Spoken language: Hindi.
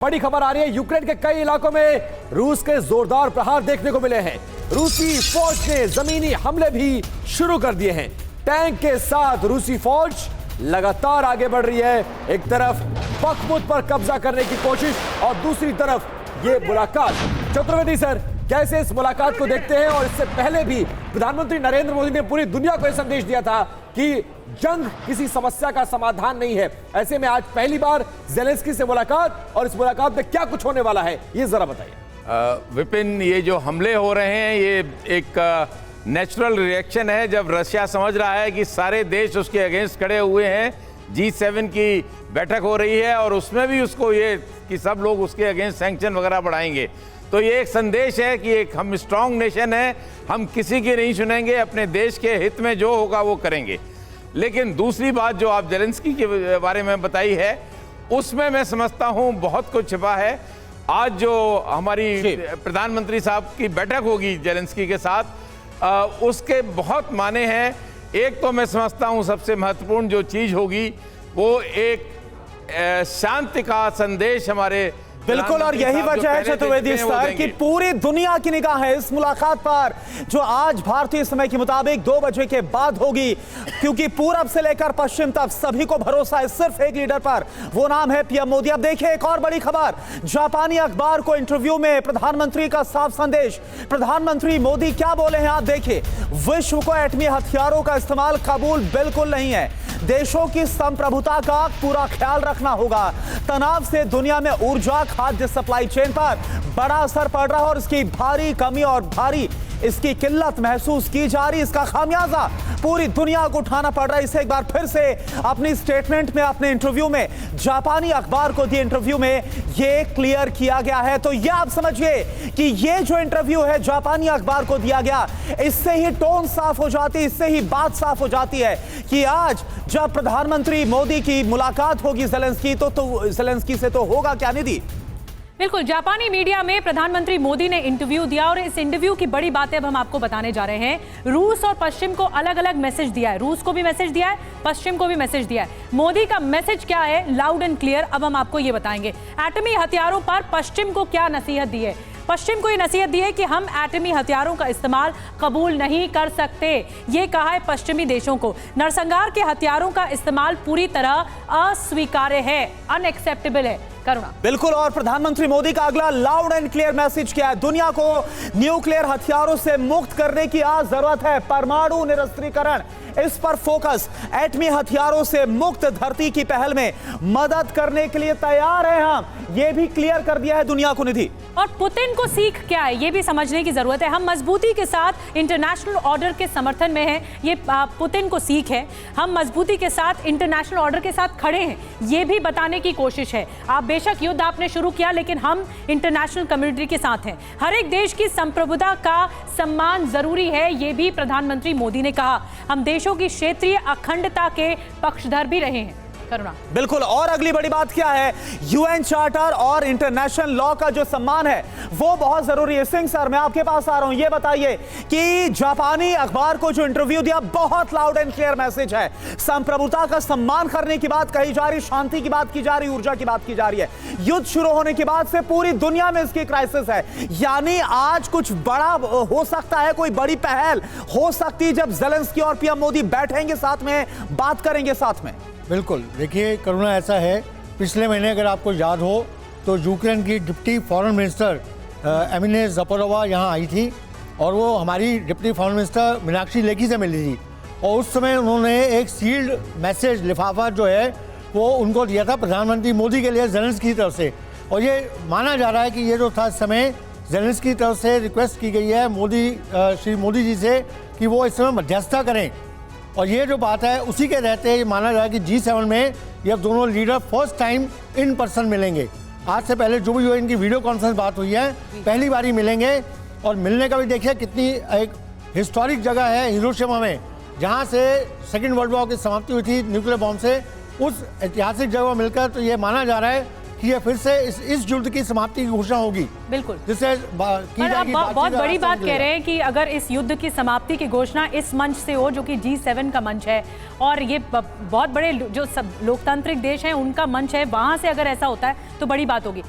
बड़ी खबर आ रही है, यूक्रेन के कई इलाकों में रूस के जोरदार प्रहार देखने को मिले हैं। रूसी फौज ने जमीनी हमले भी शुरू कर दिए हैं। टैंक के साथ रूसी फौज लगातार आगे बढ़ रही है। एक तरफ बखमुत पर कब्जा करने की कोशिश और दूसरी तरफ ये मुलाकात। चतुर्वेदी सर, कैसे इस मुलाकात को देखते हैं? और इससे पहले भी प्रधानमंत्री नरेंद्र मोदी ने पूरी दुनिया को यह संदेश दिया था कि जंग किसी समस्या का समाधान नहीं है। ऐसे में आज पहली बार ज़ेलेंस्की से मुलाकात, और इस मुलाकात में क्या कुछ होने वाला है, ये जरा बताइए। विपिन, ये जो हमले हो रहे हैं ये एक नेचुरल रिएक्शन है। जब रशिया समझ रहा है कि सारे देश उसके अगेंस्ट खड़े हुए हैं, G7 की बैठक हो रही है और उसमें भी उसको ये कि सब लोग उसके अगेंस्ट सैंक्शन वगैरह बढ़ाएंगे, तो ये एक संदेश है कि एक हम स्ट्रांग नेशन है, हम किसी की नहीं सुनेंगे, अपने देश के हित में जो होगा वो करेंगे। लेकिन दूसरी बात जो आप ज़ेलेंस्की के बारे में बताई है, उसमें मैं समझता हूँ बहुत कुछ छिपा है। आज जो हमारी प्रधानमंत्री साहब की बैठक होगी ज़ेलेंस्की के साथ, उसके बहुत माने हैं। एक तो मैं समझता हूँ सबसे महत्वपूर्ण जो चीज़ होगी वो एक शांति का संदेश हमारे बिल्कुल, और यही वजह है चतुर्वेदी सर कि पूरी दुनिया की निगाह है इस मुलाकात पर, जो आज भारतीय समय के मुताबिक 2 बजे के बाद होगी, क्योंकि पूरब से लेकर पश्चिम तक सभी को भरोसा है सिर्फ एक लीडर पर, वो नाम है पीएम मोदी। अब देखिए एक और बड़ी खबर, जापानी अखबार को इंटरव्यू में प्रधानमंत्री का साफ संदेश। प्रधानमंत्री मोदी क्या बोले हैं आप देखिए, विश्व को एटमी हथियारों का इस्तेमाल कबूल बिल्कुल नहीं है, देशों की संप्रभुता का पूरा ख्याल रखना होगा, तनाव से दुनिया में ऊर्जा खाद्य सप्लाई चेन पर बड़ा असर पड़ रहा है और इसकी भारी कमी और भारी इसकी किल्लत महसूस की जा रही, इसका खामियाजा पूरी दुनिया को उठाना पड़ रहा है। इसे एक बार फिर से अपनी स्टेटमेंट में, अपने इंटरव्यू में, जापानी अखबार को दिए इंटरव्यू में ये क्लियर किया गया है। तो ये आप समझिए कि ये जो इंटरव्यू है जापानी अखबार को दिया गया, इससे ही टोन साफ हो जाती है, इससे ही बात साफ हो जाती है कि आज जब प्रधानमंत्री मोदी की मुलाकात होगी ज़ेलेंस्की तो ज़ेलेंस्की से तो होगा क्या निधि? बिल्कुल, जापानी मीडिया में प्रधानमंत्री मोदी ने इंटरव्यू दिया और इस इंटरव्यू की बड़ी बातें अब हम आपको बताने जा रहे हैं। रूस और पश्चिम को अलग अलग मैसेज दिया है, रूस को भी मैसेज दिया है, पश्चिम को भी मैसेज दिया है। मोदी का मैसेज क्या है, लाउड एंड क्लियर, अब हम आपको ये बताएंगे। एटमी हथियारों पर पश्चिम को क्या नसीहत दी है? पश्चिम को ये नसीहत दी है कि हम एटमी हथियारों का इस्तेमाल कबूल नहीं कर सकते, ये कहा है पश्चिमी देशों को। नरसंहार के हथियारों का इस्तेमाल पूरी तरह अस्वीकार्य है, अनएक्सेप्टेबल है। करुणा, बिल्कुल, और प्रधानमंत्री मोदी का अगला लाउड एंड क्लियर मैसेज क्या है? दुनिया को न्यूक्लियर हथियारों से मुक्त करने की आज जरूरत है, परमाणु निरस्त्रीकरण, इस पर फोकस। एटमी हथियारों से मुक्त धरती की पहल में मदद करने के लिए तैयार हैं हम, ये भी क्लियर कर दिया है दुनिया को निधि। और पुतिन को सीख क्या है ये भी समझने की जरूरत है। हम मजबूती के साथ इंटरनेशनल ऑर्डर के समर्थन में हैं, ये पुतिन को सीख है। हम मजबूती के साथ इंटरनेशनल ऑर्डर के साथ खड़े हैं, ये भी बताने की कोशिश है। आप बेशक युद्ध आपने शुरू किया, लेकिन हम इंटरनेशनल कम्युनिटी के साथ हैं। हर एक देश की संप्रभुता का सम्मान जरूरी है, ये भी प्रधानमंत्री मोदी ने कहा। हम देशों की क्षेत्रीय अखंडता के पक्षधर भी रहे हैं। करुणा, बिल्कुल, और अगली बड़ी बात क्या है? यूएन चार्टर और इंटरनेशनल लॉ का जो सम्मान है वो बहुत जरूरी है। सिंह सर, मैं आपके पास आ रहा हूं, ये बताइए कि जापानी अखबार को जो इंटरव्यू दिया, बहुत लाउड एंड क्लियर मैसेज है। संप्रभुता का सम्मान करने की बात कही जा रही, शांति की बात की जा रही, ऊर्जा की बात की जा रही है। युद्ध शुरू होने के बाद से पूरी दुनिया में इसकी क्राइसिस है, यानी आज कुछ बड़ा हो सकता है, कोई बड़ी पहल हो सकती है जब ज़ेलेंस्की और पीएम मोदी बैठेंगे साथ में, बात करेंगे साथ में। बिल्कुल, देखिए करुणा, ऐसा है, पिछले महीने अगर आपको याद हो तो यूक्रेन की डिप्टी फॉरेन मिनिस्टर एमिने ज़पोरोवा यहाँ आई थी और वो हमारी deputy foreign minister Meenakshi Lekhi से मिली थी, और उस समय उन्होंने एक सील्ड मैसेज लिफाफा जो है वो उनको दिया था प्रधानमंत्री मोदी के लिए ज़ेलेंस्की की तरफ से। और ये माना जा रहा है कि ये जो था, इस समय ज़ेलेंस्की की तरफ से रिक्वेस्ट की गई है श्री मोदी जी से कि वो इस समय मध्यस्थता करें। और ये जो बात है उसी के रहते ये माना जा रहा है कि G7 में ये दोनों leader first time in person मिलेंगे। आज से पहले जो भी इनकी वीडियो कॉन्फ्रेंस बात हुई है, पहली बार ही मिलेंगे। और मिलने का भी देखिए कितनी एक हिस्टोरिक जगह है हिरोशिमा में, जहाँ से सेकेंड वर्ल्ड वॉर की समाप्ति हुई थी न्यूक्लियर बॉम्ब से, उस ऐतिहासिक जगह मिलकर तो ये माना जा रहा है कि ये फिर से इस युद्ध की समाप्ति की घोषणा होगी। बिल्कुल, जिससे पर आप बहुत बड़ी बात कह रहे हैं कि अगर इस युद्ध की समाप्ति की घोषणा इस मंच से हो, जो कि G7 का मंच है, और ये बहुत बड़े जो लोकतांत्रिक देश हैं उनका मंच है, वहां से अगर ऐसा होता है तो बड़ी बात होगी।